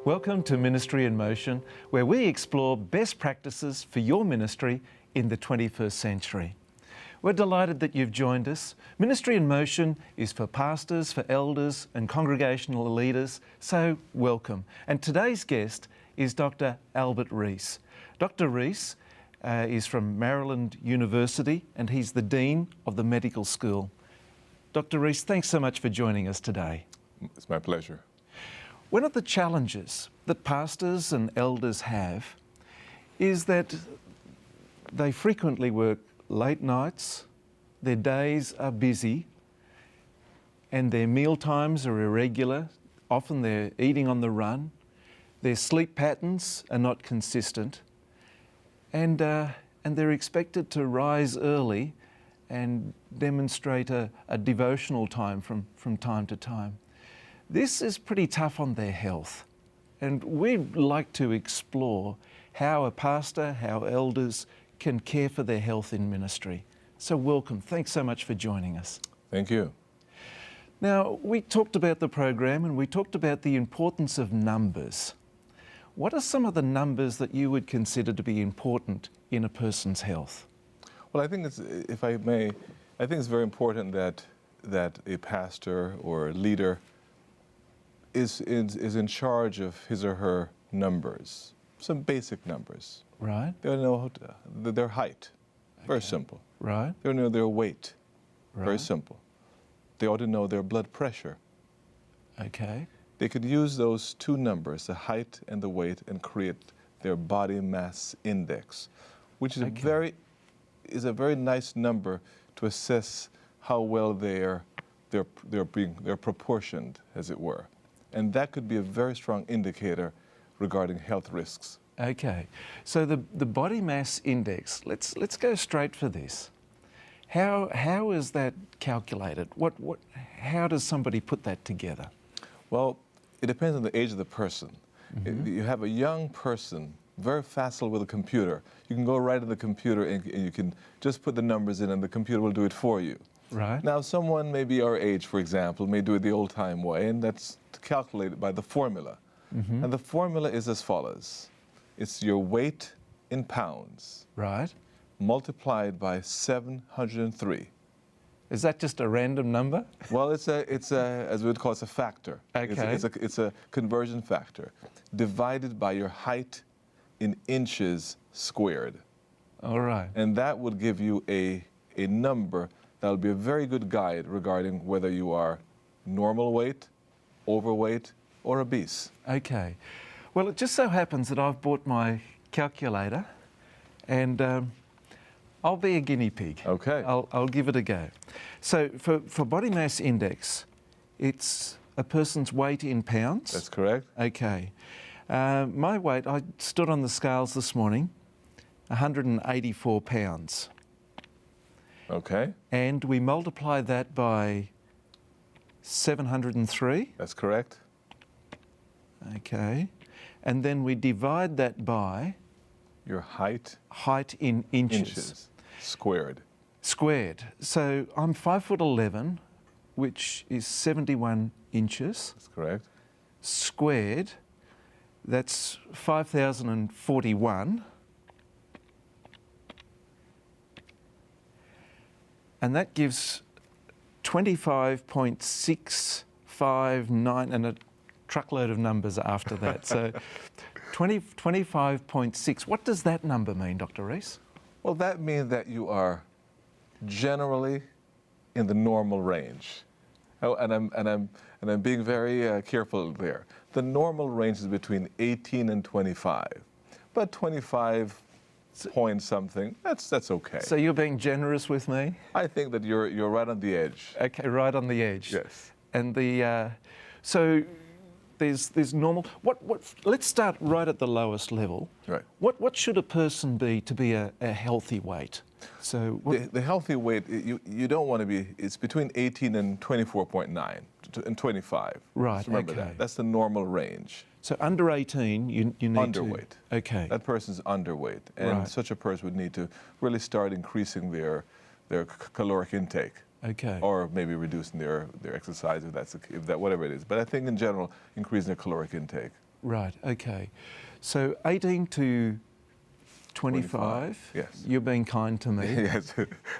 Welcome to Ministry in Motion, where we explore best practices for your ministry in the 21st century. We're delighted that you've joined us. Ministry in Motion is for pastors, for elders and congregational leaders, so welcome. And today's guest is Dr. Albert Reece. Dr. Reece is from Maryland University and he's the Dean of the Medical School. Dr. Reece, thanks so much for joining us today. It's my pleasure. One of the challenges that pastors and elders have is that they frequently work late nights, their days are busy, and their meal times are irregular. Often they're eating on the run. Their sleep patterns are not consistent, and they're expected to rise early and demonstrate a devotional time from time to time. This is pretty tough on their health, and we'd like to explore how a pastor, how elders can care for their health in ministry. So welcome. Thanks so much for joining us. Thank you. Now, we talked about the program and we talked about the importance of numbers. What are some of the numbers that you would consider to be important in a person's health? Well, I think it's, if I may, I think it's very important that a pastor or a leader is in charge of his or her numbers, some basic numbers. Right. They ought to know their height, very simple. Right. They ought to know their weight, Right. very simple. They ought to know their blood pressure. Okay. They could use those two numbers, the height and the weight, and create their body mass index, which is a very nice number to assess how well they're proportioned, as it were. And that could be a very strong indicator regarding health risks. Okay, so the body mass index, let's go straight for this. How is that calculated? How does somebody put that together? Well, it depends on the age of the person. Mm-hmm. You have a young person, very facile with a computer. You can go right in the computer and you can just put the numbers in and the computer will do it for you. Right. Now, someone maybe our age, for example, may do it the old-time way, and that's calculated by the formula. Mm-hmm. And the formula is as follows. It's your weight in pounds. Right. Multiplied by 703. Is that just a random number? Well, it's a as we would call it, a factor. Okay. It's a conversion factor. Divided by your height in inches squared. All right. And that would give you a number that will be a very good guide regarding whether you are normal weight, overweight, or obese. Okay. Well, it just so happens that I've bought my calculator and I'll be a guinea pig. Okay. I'll give it a go. So for body mass index, it's a person's weight in pounds. That's correct. Okay. My weight, I stood on the scales this morning, 184 pounds. Okay. And we multiply that by 703. That's correct. Okay. And then we divide that by Your height in inches. Squared. Squared. So I'm 5'11", which is 71 inches. That's correct. Squared, that's 5,041. And that gives 25.659 and a truckload of numbers after that. So 25.6. What does that number mean, Dr. Reece? Well, that means that you are generally in the normal range. Oh, and I'm being very careful there. The normal range is between 18 and 25, but 25 point something, that's okay. So you're being generous with me? I think that you're right on the edge. Okay, right on the edge. Yes. And so there's normal. Let's start right at the lowest level. Right. What should a person be to be a healthy weight? So the healthy weight, you don't want to be, it's between 18 and 24.9 and 25. Right, Just remember okay. that. That's the normal range. So under 18, you need Underweight. to... Okay. That person's underweight, and Right. such a person would need to really start increasing their caloric intake. Okay. Or maybe reducing their exercise if that whatever it is. But I think in general, increasing their caloric intake. Right, okay. So 18 to 25, yes. you're being kind to me. Yes,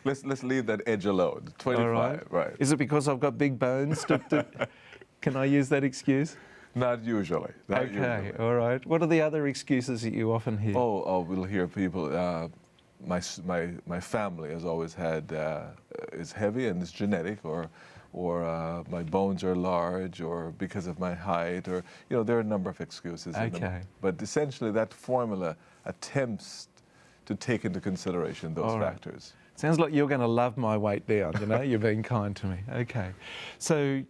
let's leave that edge alone. 25, right. Is it because I've got big bones? Can I use that excuse? Not usually. Not Okay, usually. all right. What are the other excuses that you often hear? We'll hear people, my family has always had, is heavy and it's genetic, or my bones are large, or because of my height, or, there are a number of excuses. Okay. But essentially that formula attempts to take into consideration those factors. Sounds like you're going to love my weight down, you're being kind to me. Okay. So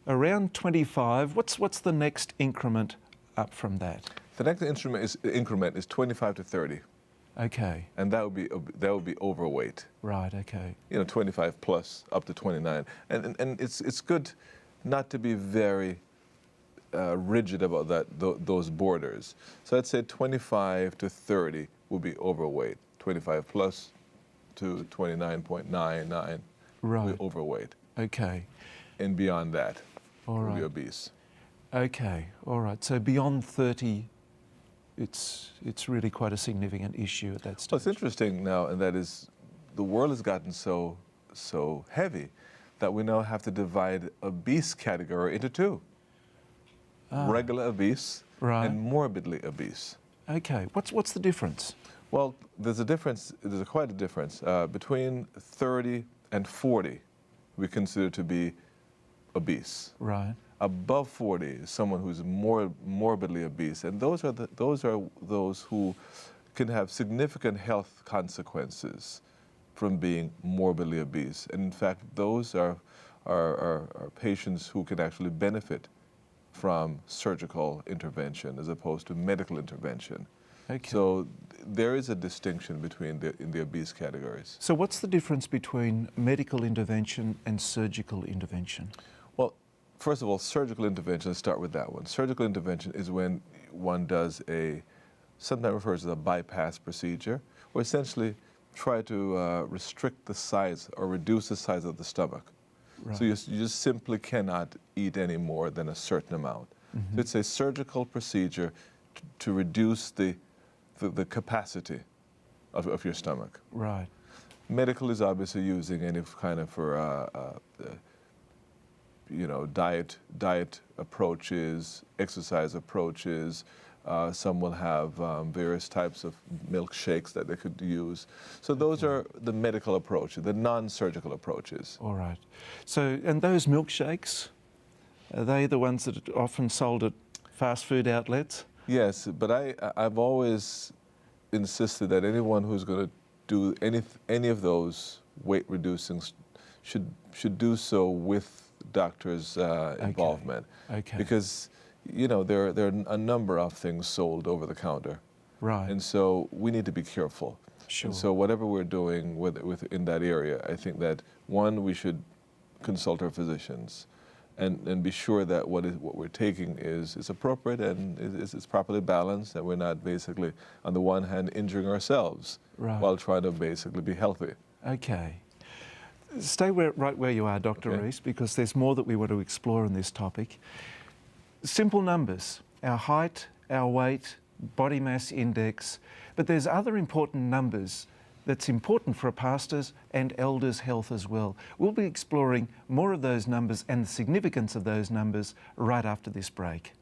around 25, what's the next increment up from that? The next increment is 25 to 30. Okay. And that would be overweight. Right, okay. 25 plus up to 29. And it's good not to be very rigid about those borders. So I'd say 25 to 30 would be overweight. 25 plus to 29.99 would be overweight. Okay. And beyond that All would right. be obese. Okay, all right. So beyond 30, it's really quite a significant issue at that stage. Well, it's interesting now, and that is, the world has gotten so heavy that we now have to divide obese category into two. Regular obese and morbidly obese. Okay, what's the difference? Well, there's quite a difference. Between 30 and 40, we consider to be obese. Right. Above 40 is someone who's more morbidly obese, and those are those who can have significant health consequences from being morbidly obese. And in fact, those are patients who can actually benefit from surgical intervention as opposed to medical intervention. Okay. So there is a distinction between in the obese categories. So what's the difference between medical intervention and surgical intervention? Well, first of all, surgical intervention, let's start with that one. Surgical intervention is when one does sometimes referred to as a bypass procedure, or essentially try to restrict the size or reduce the size of the stomach. Right. So you just simply cannot eat any more than a certain amount. Mm-hmm. So it's a surgical procedure to reduce the capacity of your stomach. Right. Medical is obviously using any kind of diet approaches, exercise approaches. Some will have various types of milkshakes that they could use. So those are the medical approaches, the non-surgical approaches. All right. So, and those milkshakes, are they the ones that are often sold at fast food outlets? Yes, but I've always insisted that anyone who's going to do any of those weight reducing should do so with doctors' involvement. Okay. Because there are a number of things sold over the counter. Right. And so we need to be careful. Sure. And so whatever we're doing in that area, I think that one, we should consult our physicians and be sure that what we're taking is appropriate and is properly balanced, that we're not basically, on the one hand, injuring ourselves while trying to basically be healthy. Okay. Stay right where you are, Dr. Reece, because there's more that we want to explore in this topic. Simple numbers, our height, our weight, body mass index, but there's other important numbers that's important for a pastor's and elders' health as well. We'll be exploring more of those numbers and the significance of those numbers right after this break.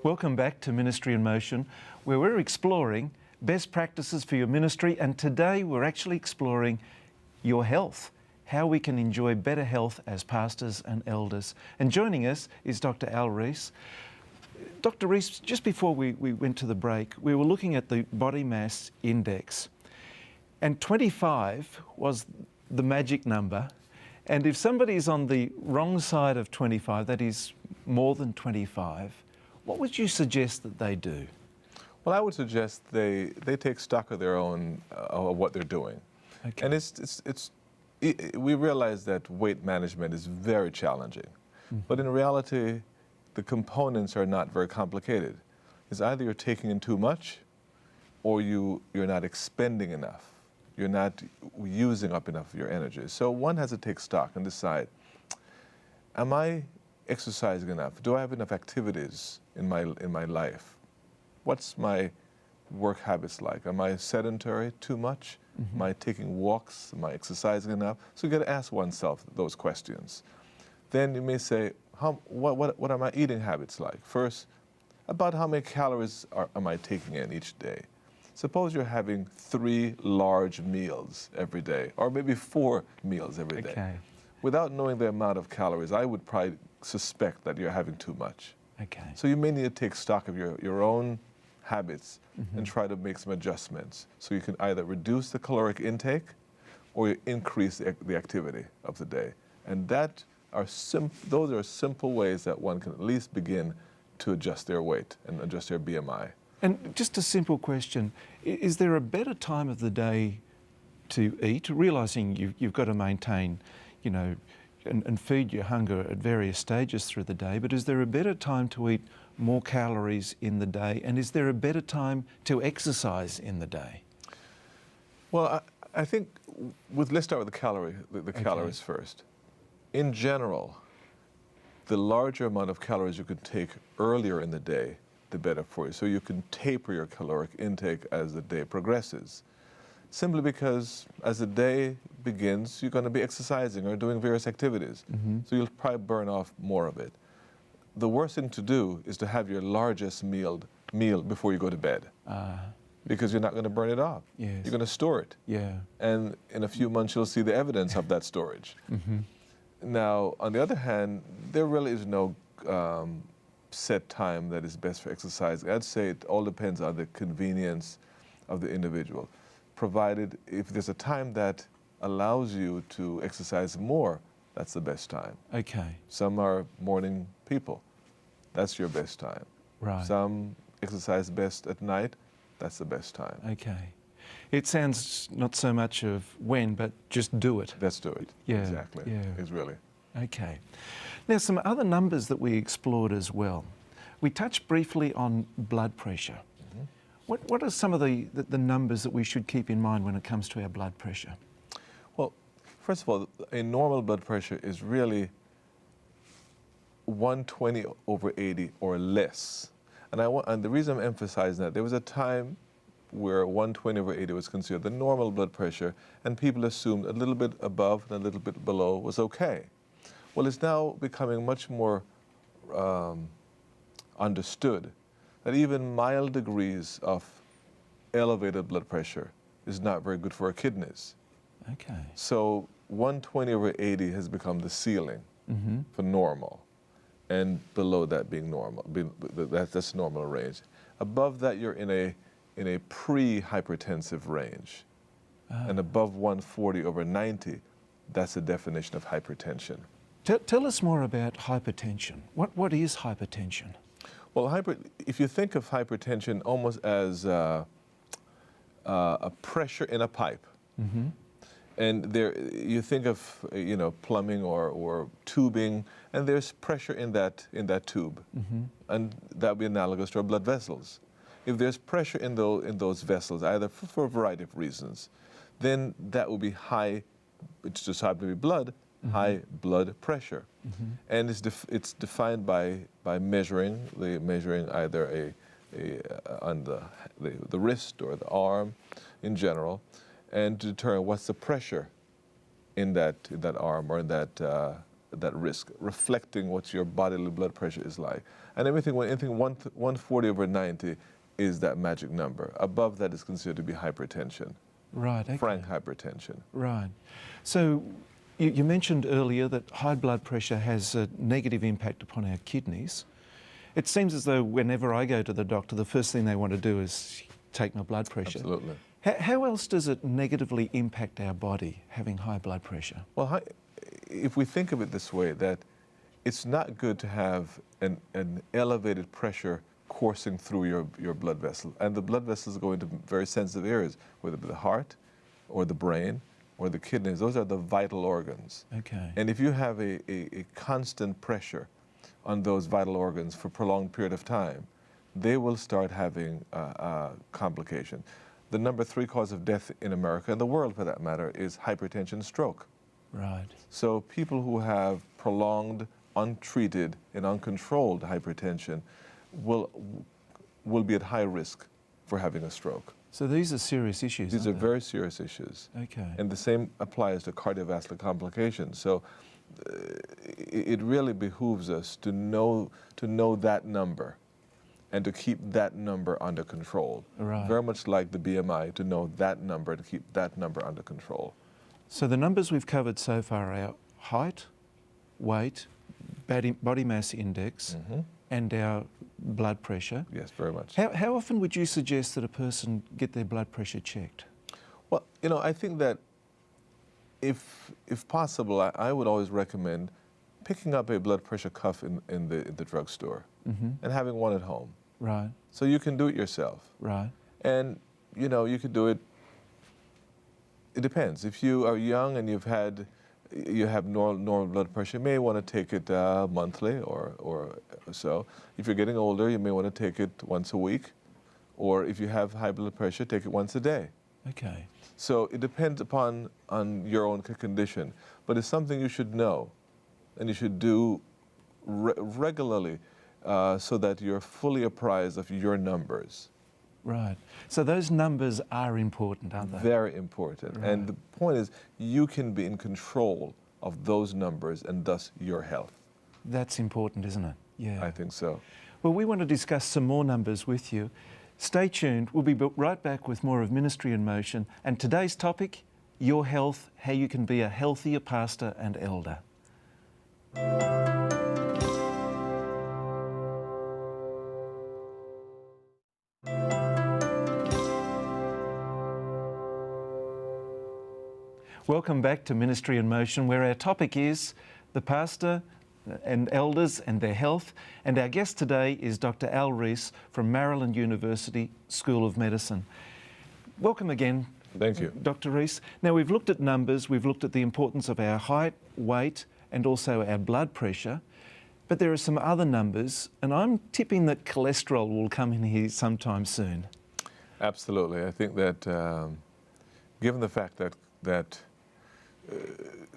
Welcome back to Ministry in Motion, where we're exploring best practices for your ministry, and today we're actually exploring your health, how we can enjoy better health as pastors and elders. And joining us is Dr. Al Reece. Dr. Reece, just before we went to the break, we were looking at the body mass index, and 25 was the magic number. And if somebody's on the wrong side of 25, that is more than 25, what would you suggest that they do? Well, I would suggest they take stock of their own, of what they're doing. Okay. And we realize that weight management is very challenging. Mm-hmm. But in reality, the components are not very complicated. It's either you're taking in too much or you're not expending enough. You're not using up enough of your energy. So one has to take stock and decide, am I exercising enough? Do I have enough activities in my life? What's my work habits like? Am I sedentary too much? Am I taking walks? Am I exercising enough? So you got to ask oneself those questions. Then you may say, what are my eating habits like? First, about how many calories am I taking in each day? Suppose you're having 3 large meals every day, or maybe 4 meals every day. Okay. Without knowing the amount of calories, I would probably suspect that you're having too much. Okay. So you may need to take stock of your own habits and try to make some adjustments. So you can either reduce the caloric intake or you increase the activity of the day. And those are simple ways that one can at least begin to adjust their weight and adjust their BMI. And just a simple question, is there a better time of the day to eat, realising you've got to maintain, and feed your hunger at various stages through the day, but is there a better time to eat more calories in the day, and is there a better time to exercise in the day? Well, I think let's start with the calories first. In general, the larger amount of calories you can take earlier in the day, the better for you. So you can taper your caloric intake as the day progresses. Simply because as the day begins, you're going to be exercising or doing various activities. So you'll probably burn off more of it. The worst thing to do is to have your largest meal before you go to bed. Because you're not going to burn it off. Yes. You're going to store it. Yeah. And in a few months, you'll see the evidence of that storage. Now, on the other hand, there really is no set time that is best for exercise. I'd say it all depends on the convenience of the individual. Provided if there's a time that allows you to exercise more, that's the best time. Okay. Some are morning people. That's your best time. Right. Some exercise best at night. That's the best time. Okay. It sounds not so much of when, but just do it. Let's do it. Yeah. Exactly. Yeah. It's really. Okay. Now, some other numbers that we explored as well. We touched briefly on blood pressure. What are some of the numbers that we should keep in mind when it comes to our blood pressure? Well, first of all, a normal blood pressure is really 120/80 or less. And the reason I'm emphasizing that, there was a time where 120/80 was considered the normal blood pressure, and people assumed a little bit above and a little bit below was okay. Well, it's now becoming much more understood that even mild degrees of elevated blood pressure is not very good for our kidneys. Okay. So 120/80 has become the ceiling for normal, and below that being normal. That's normal range. Above that, you're in a pre-hypertensive range, and above 140/90, that's the definition of hypertension. Tell us more about hypertension. What is hypertension? Well, if you think of hypertension almost as a pressure in a pipe, and you think of plumbing or tubing, and there's pressure in that tube, and that would be analogous to our blood vessels. If there's pressure in those vessels, either for a variety of reasons, then that will be high. It's just happens to be blood. High blood pressure, and it's defined by measuring either on the wrist or the arm, in general, and to determine what's the pressure in that arm or in that wrist, reflecting what your bodily blood pressure is like. And anything 140/90 is that magic number. Above that is considered to be hypertension. Right. Okay. Frank hypertension. Right. So you mentioned earlier that high blood pressure has a negative impact upon our kidneys. It seems as though whenever I go to the doctor, the first thing they want to do is take my blood pressure. Absolutely. How else does it negatively impact our body, having high blood pressure? Well, if we think of it this way, that it's not good to have an elevated pressure coursing through your blood vessel. And the blood vessels go into very sensitive areas, whether it be the heart or the brain or the kidneys. Those are the vital organs. Okay. And if you have a constant pressure on those vital organs for a prolonged period of time, they will start having complication. The number 3 cause of death in America, and the world for that matter, is hypertension, stroke. Right. So people who have prolonged, untreated, and uncontrolled hypertension will be at high risk for having a stroke. So these are serious issues. These are aren't they? very serious issues. Okay. And the same applies to cardiovascular complications. So it really behooves us to know that number and to keep that number under control. Right. Very much like the BMI, to know that number, to keep that number under control. So the numbers we've covered so far are our height, weight, body mass index, and our blood pressure. Yes, very much. How often would you suggest that a person get their blood pressure checked? Well, you know, I think that if possible, I would always recommend picking up a blood pressure cuff in the drugstore and having one at home. Right. So you can do it yourself. Right. And, you know, you could do it, it depends. If you are young and you have normal blood pressure, you may want to take it monthly or so. If you're getting older, you may want to take it once a week. Or if you have high blood pressure, take it once a day. Okay. So it depends on your own condition. But it's something you should know and you should do regularly so that you're fully apprised of your numbers. Right. So those numbers are important, aren't they? Very important. Right. And the point is, you can be in control of those numbers and thus your health. That's important, isn't it? Yeah. I think so. Well, we want to discuss some more numbers with you. Stay tuned. We'll be right back with more of Ministry in Motion. And today's topic, your health, how you can be a healthier pastor and elder. Welcome back to Ministry in Motion, where our topic is the pastor and elders and their health. And our guest today is Dr. Reece from Maryland University School of Medicine. Welcome again. Thank you. Dr. Reece. Now, we've looked at numbers, we've looked at the importance of our height, weight, and also our blood pressure. But there are some other numbers, and I'm tipping that cholesterol will come in here sometime soon. Absolutely. I think that given the fact that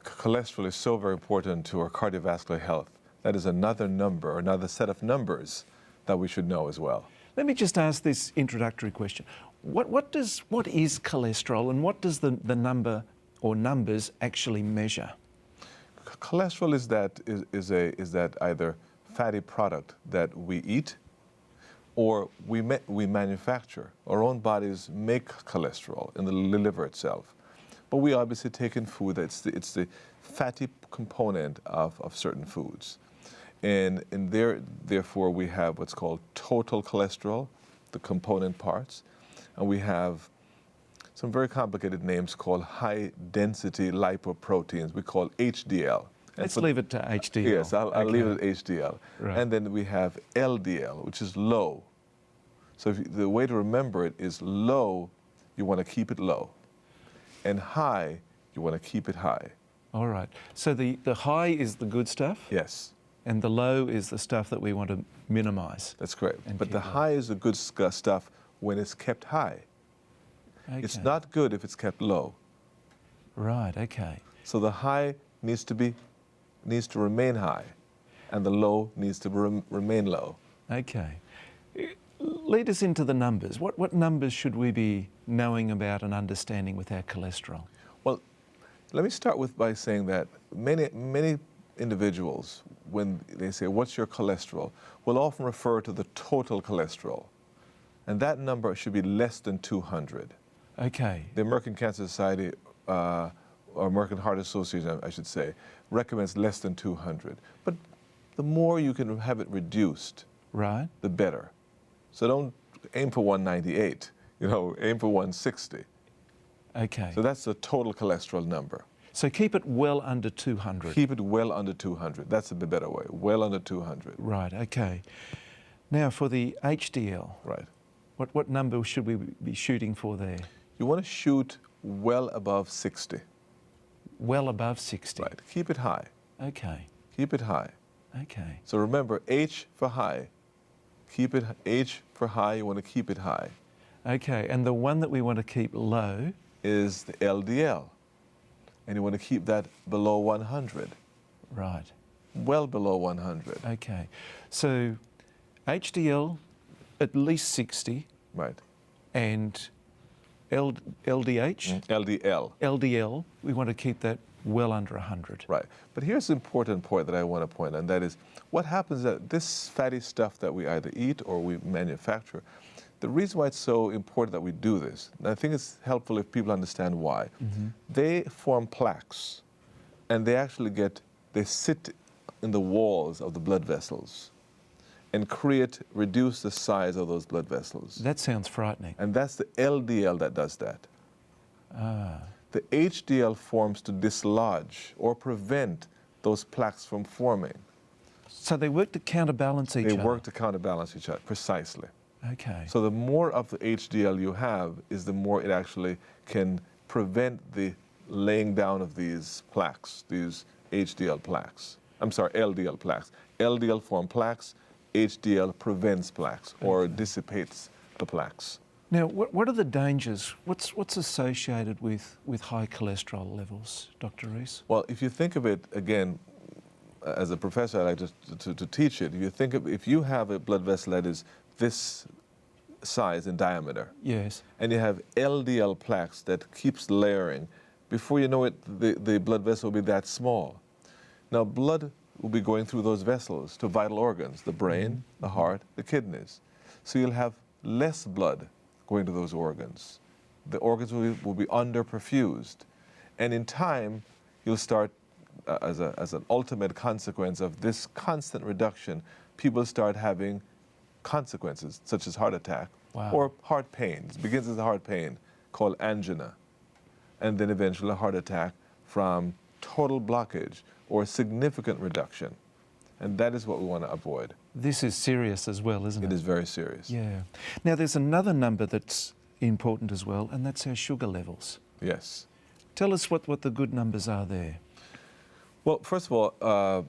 cholesterol is so very important to our cardiovascular health, that is another number, another set of numbers that we should know as well. Let me just ask this introductory question. What is cholesterol, and what does the number or numbers actually measure? Cholesterol is that either fatty product that we eat or we manufacture. Our own bodies make cholesterol in the liver itself. But we obviously take in food it's the fatty component of certain foods. And therefore we have what's called total cholesterol, the component parts, and we have some very complicated names called high density lipoproteins. We call HDL. Let's leave it to HDL. Yes, I'll leave it at HDL. Right. And then we have LDL, which is low. So the way to remember it is low, you want to keep it low. And high, you want to keep it high. All right. So the high is the good stuff? Yes. And the low is the stuff that we want to minimise. That's correct. And But the keep low. high is the good stuff when it's kept high. Okay. It's not good if it's kept low. Right, okay. So the high needs to remain high, and the low needs to remain low. Okay. Lead us into the numbers. What numbers should we be knowing about and understanding with our cholesterol? Well, let me start by saying that many individuals, when they say, what's your cholesterol, will often refer to the total cholesterol. And that number should be less than 200. Okay. The American Cancer Society, or American Heart Association, I should say, recommends less than 200. But the more you can have it reduced, Right. the better. So don't aim for 198, aim for 160. Okay. So that's the total cholesterol number. So keep it well under 200. Keep it well under 200. That's a bit better way, well under 200. Right, okay. Now for the HDL, Right. what number should we be shooting for there? You want to shoot well above 60. Well above 60. Right. Keep it high. Okay, Keep it high. okay. So remember, H for high Keep it, H for high, you want to keep it high, Okay, and the one that we want to keep low? is the LDL. And you want to keep that below 100, Right. well below 100. Okay. So HDL at least 60 Right. and LDH, LDL. LDL, we want to keep that well under 100. Right. But here's an important point that I want to point out, and that is what happens that this fatty stuff that we either eat or we manufacture, the reason why it's so important that we do this, and I think it's helpful if people understand why, they form plaques, and they sit in the walls of the blood vessels and reduce the size of those blood vessels. That sounds frightening. And that's the LDL that does that. The HDL forms to dislodge or prevent those plaques from forming. So they work to counterbalance each other? They work to counterbalance each other, precisely. Okay. So the more of the HDL you have is the more it actually can prevent the laying down of these plaques, these HDL plaques. I'm sorry, LDL plaques. LDL form plaques, HDL prevents plaques or dissipates the plaques. Now, what are the dangers? What's associated with high cholesterol levels, Dr. Reece? Well, if you think of it, again, as a professor, I like to teach it. If you have a blood vessel that is this size in diameter, Yes. and you have LDL plaques that keeps layering, before you know it, the blood vessel will be that small. Now, blood will be going through those vessels to vital organs, the brain, the heart, the kidneys. So you'll have less blood going to those organs. The organs will be underperfused. And in time, you'll start, as an ultimate consequence of this constant reduction, people start having consequences, such as heart attack or heart pain. It begins as a heart pain called angina, and then eventually a heart attack from total blockage or significant reduction. And that is what we want to avoid. This is serious as well, isn't it? It is very serious. Yeah. Now, there's another number that's important as well, and that's our sugar levels. Yes. Tell us what the good numbers are there. Well, first of all,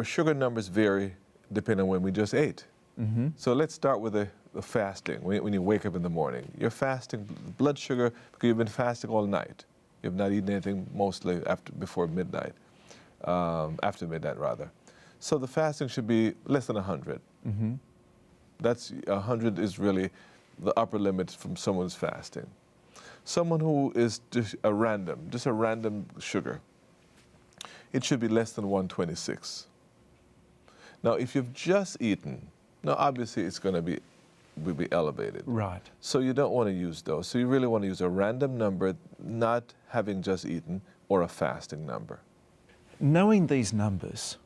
sugar numbers vary depending on when we just ate. So let's start with the fasting. When you wake up in the morning, you're fasting blood sugar because you've been fasting all night. You've not eaten anything mostly before midnight, after midnight rather. So the fasting should be less than 100. That's 100 is really the upper limit from someone's fasting. Someone who is just a random sugar, it should be less than 126. Now, if you've just eaten, now obviously it's going to will be elevated. Right. So you don't want to use those. So you really want to use a random number, not having just eaten, or a fasting number. Knowing these numbers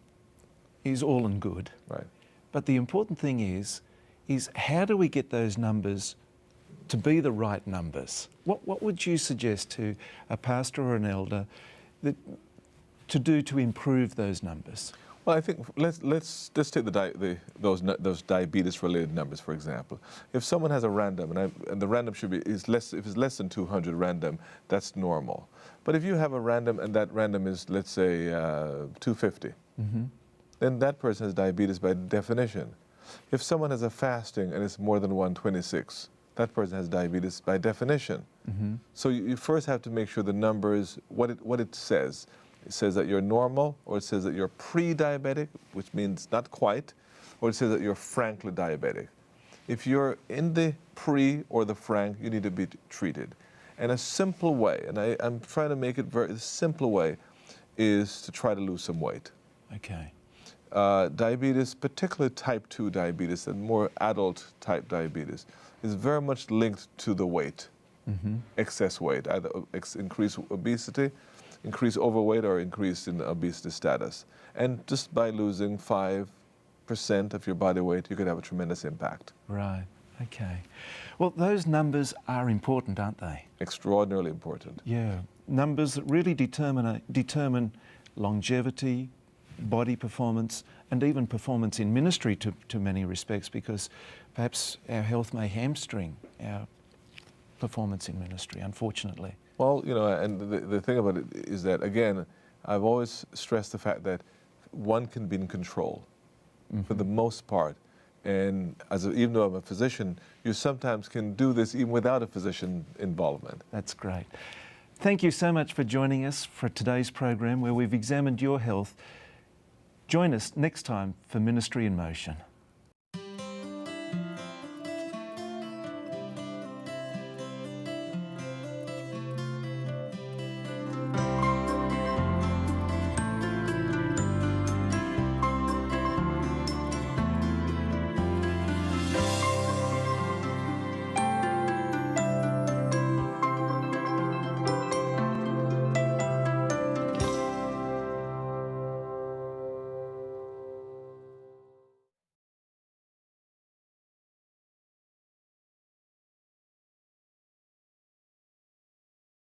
is all and good. Right. But the important thing is how do we get those numbers to be the right numbers? What would you suggest to a pastor or an elder to do to improve those numbers? Well, I think let's just take those diabetes-related numbers, for example. If someone has a random, and the random should be if it's less than 200 random, that's normal. But if you have a random and that random is, let's say, 250, then that person has diabetes by definition. If someone has a fasting and it's more than 126, that person has diabetes by definition. So you first have to make sure the numbers, what it says. It says that you're normal, or it says that you're pre-diabetic, which means not quite, or it says that you're frankly diabetic. If you're in the pre or the frank, you need to be treated. And a simple way, and I'm trying to make it a simple way, is to try to lose some weight. Okay. Diabetes, particularly type 2 diabetes and more adult type diabetes, is very much linked to the weight, excess weight, either increased obesity, increase overweight, or increase in obesity status. And just by losing 5% of your body weight, you could have a tremendous impact. Right, okay. Well, those numbers are important, aren't they? Extraordinarily important. Yeah, numbers that really determine longevity, body performance, and even performance in ministry to many respects, because perhaps our health may hamstring our performance in ministry, unfortunately. Well, and the thing about it is that, again, I've always stressed the fact that one can be in control. For the most part, And even though I'm a physician, you sometimes can do this even without a physician involvement. That's great. Thank you so much for joining us for today's program where we've examined your health. Join us next time for Ministry in Motion.